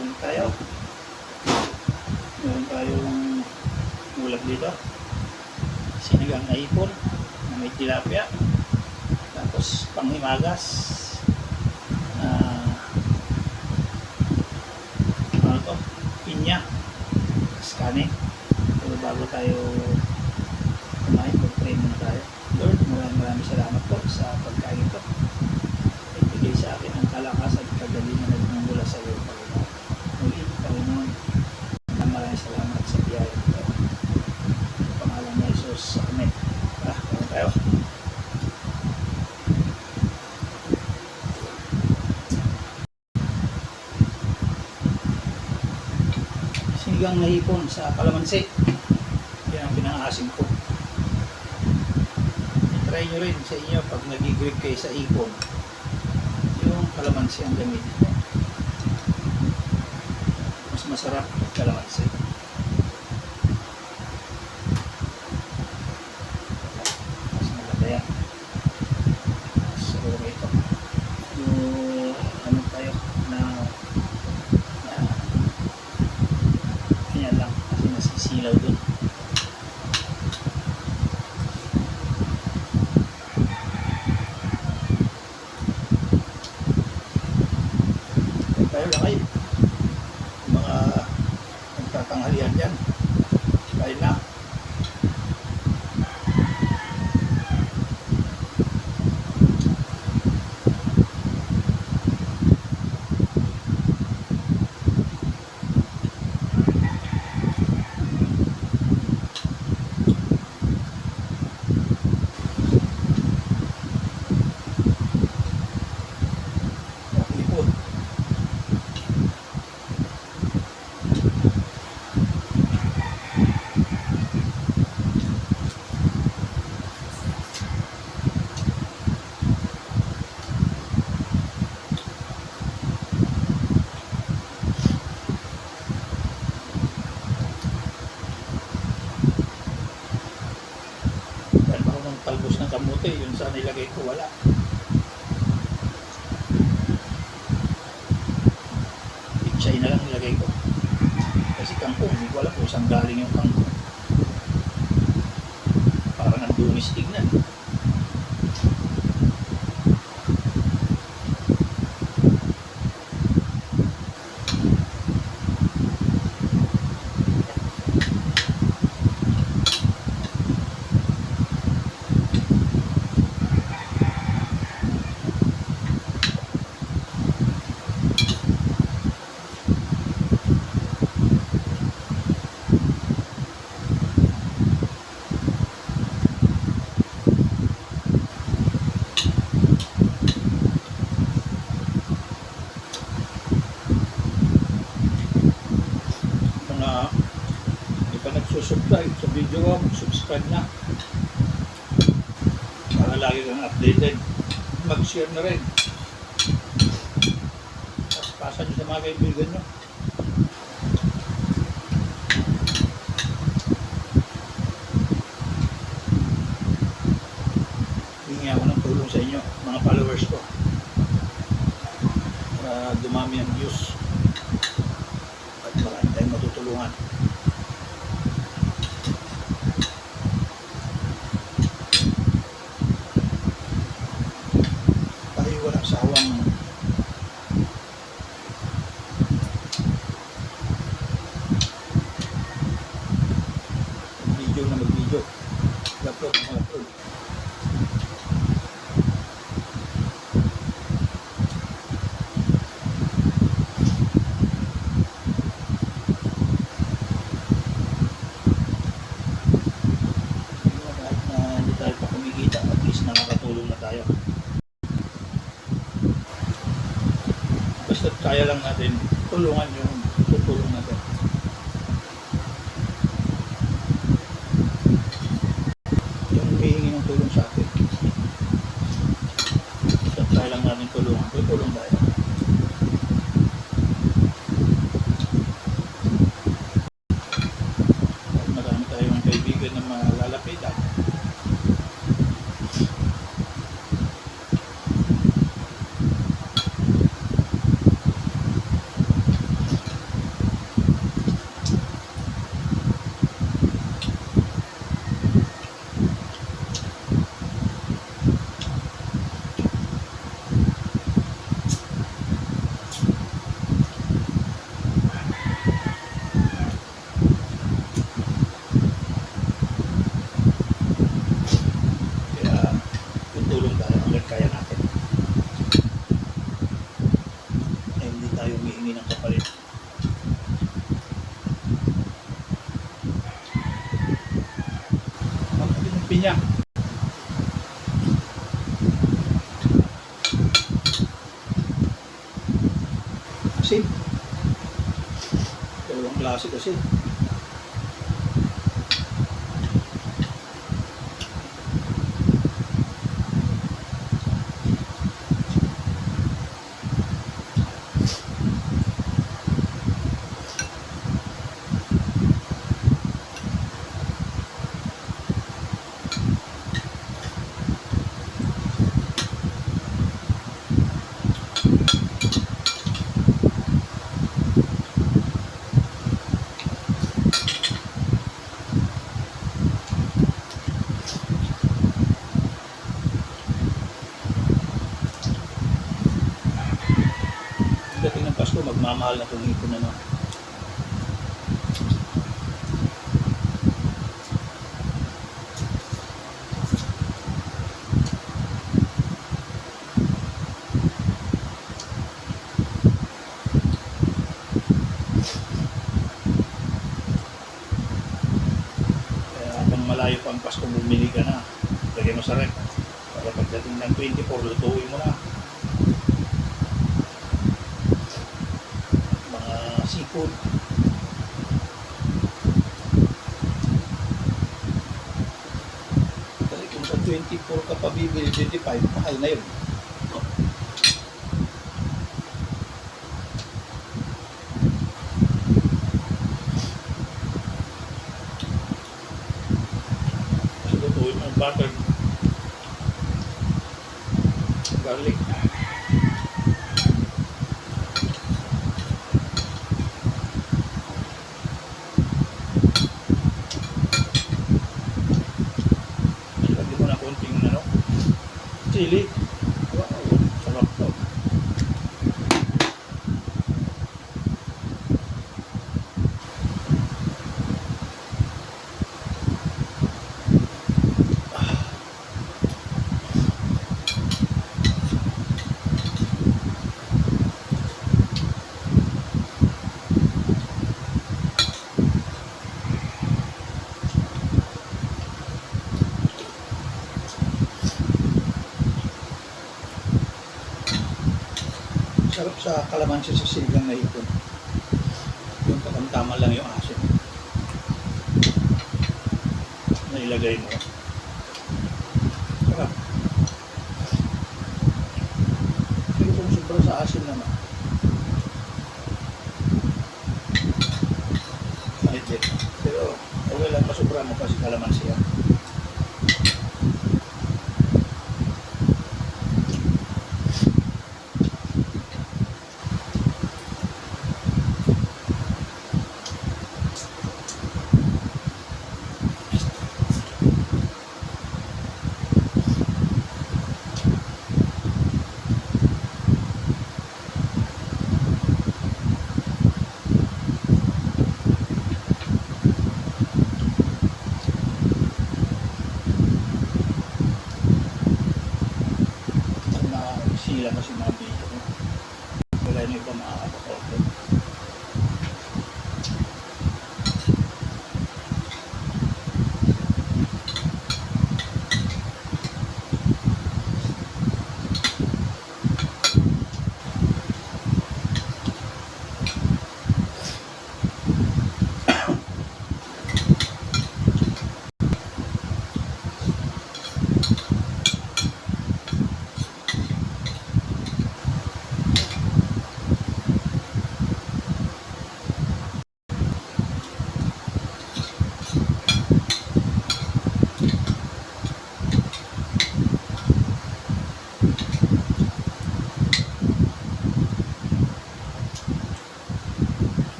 Meron tayo. Meron tayong ulam dito. Sinigang na hipon na may tilapia. Tapos panghimagas. Ano to? Pinya. Kanin. Pero bago tayo kumain, mag-pray muna tayo. Lord, maraming salamat po sa pagkain ito. Ibigay sa akin ang kalakasan at kagalingan na mula sa iyo, Panginoon. Muli, Panginoon, maraming salamat sa biyaya ito. Sa pangalan ni Jesus, Amen. Kain tayo. Sinigang na hipon sa kalamansi. Yan ang pinang-asim ko. Try nyo rin sa inyo pag nag-grip kayo sa hipon. Yung kalamansi ang gamitin mo. Mas masarap ang kalamansi. Mas maganda yan. So ito. Yung ano tayo na yan lang kasi nasisilaw dun. Tayo lang kayo. Mga nagtatanghalian dyan. Kain na. Talbos ng kamote, yun saan nilagay ko, wala. Pichay na lang nilagay ko. Kasi kangkong, hindi ko alam kung saan galing yung kangkong. Parang ang dumis tignan. Subscribe sa video ko, subscribe na para lagi kang updated. Mag-share na rin, pasan nyo sa mga kaibigan nyo. Hingi ako ng tulong sa inyo, mga followers ko, para dumami ang views at marami tayong matutulungan. Walang sawang video na mag-video, upload na upload. Kahit na hindi tayo pa kumikita, at least nakakatulong na tayo. Basta kaya lang natin tulungan yung tutulong natin. Yung humihingi ng tulong sa atin, basta kaya lang natin tulungan, tutulong tayo. Marami tayong kaibigan na malalapitan. klase kasi. Dating ng Pasko, magmamahal na itong hipon na no. Kaya habang malayo pa ang Pasko, bumili ka na. Lagyan mo sa rep. Para pagdating ng 24, lutuin mo na. Seafood. Kasi kung sa 24 ka pa bibili, 25, mahal na yun. Kasi lutuin mo butter, garlic. Chili. Wow, sarap to. Sarap sa kalamansi sa sinigang na hipon. Yung katamtaman lang yung asin na ilagay mo. Sarap. Pero kung sobra sa asin naman, kahit din. Pero okay lang masobra mo kasi kalamansi yan. Sila kasi mga video ko. Wala nyo iba makakapag-order.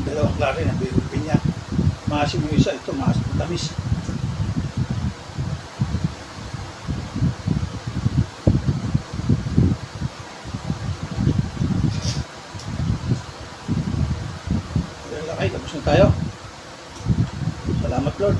Dalawang klase na birutin niya. Maasim yung isa, ito maasim, tamis. Okay, tapos na tayo. Salamat Lord.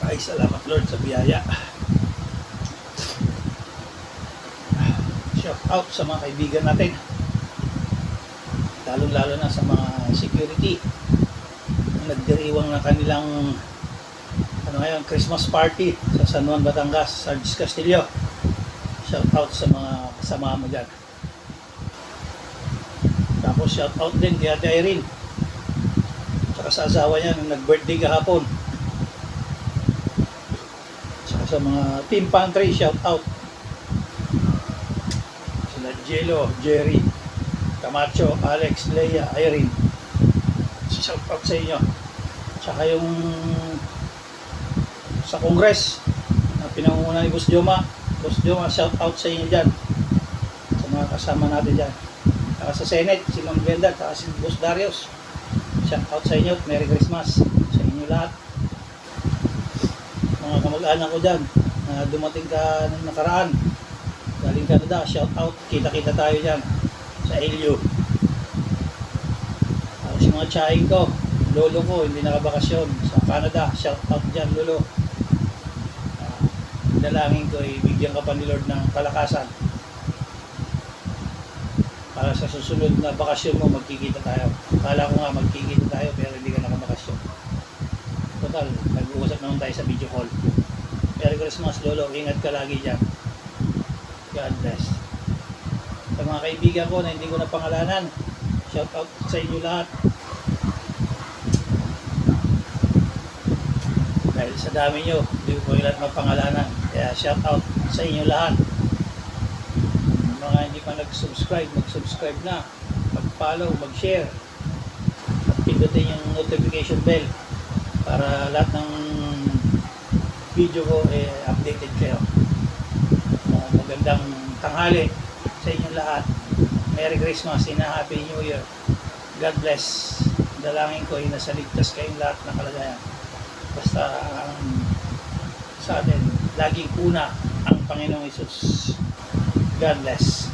Ay, salamat Lord sa biyaya. Siya. out sa mga kaibigan natin. Lalo na sa mga security na nagdiriwang ng kanilang Christmas party sa San Juan, Batangas, Sargis Castillo. Shout out sa mga kasama mo dyan. Tapos shout out din kay Ate Irene saka sa asawa niya nung nag-birthday kahapon. Saka sa mga team pantry, shout out sila Jello, Jerry, Camacho, Alex, Leia, Irene. Shout out sa inyo. Saka yung sa Congress na pinangunguna ni Boss Joma, shout out sa inyo dyan, sa mga kasama natin dyan. Saka sa Senate, si Ma'am Glenda, saka si Boss Darius, shout out sa inyo. Merry Christmas sa inyo lahat. Mga kamag-anak ko dyan na dumating ka ng nakaraan galing Canada, shout out. Kita-kita tayo dyan sa LU. Tapos yung mga tsahin ko, lolo ko hindi nakabakasyon sa Canada, shout out dyan lolo. Dalangin ko ay bigyan ka pa ni Lord ng kalakasan para sa susunod na bakasyon mo magkikita tayo. Kala ko nga magkikita tayo pero hindi ka nakabakasyon. Total, nag-uusap naman tayo sa video call. Merry Christmas lolo, ingat ka lagi dyan. God bless. Sa mga kaibigan ko na hindi ko na pangalanan, shout out sa inyo lahat. Dahil sa dami nyo, hindi ko lahat mapangalanan. Kaya shout out sa inyo lahat. Mga hindi pa nag-subscribe, mag-subscribe na. Mag-follow, mag-share. At pindutin yung notification bell para lahat ng video ko updated kayo. Magandang tanghali sa inyo lahat. Merry Christmas and a Happy New Year. God bless. Dalangin ko ay nasa ligtas kayong lahat na kalagayan. Basta sa atin, laging una ang Panginoong Hesus. God bless.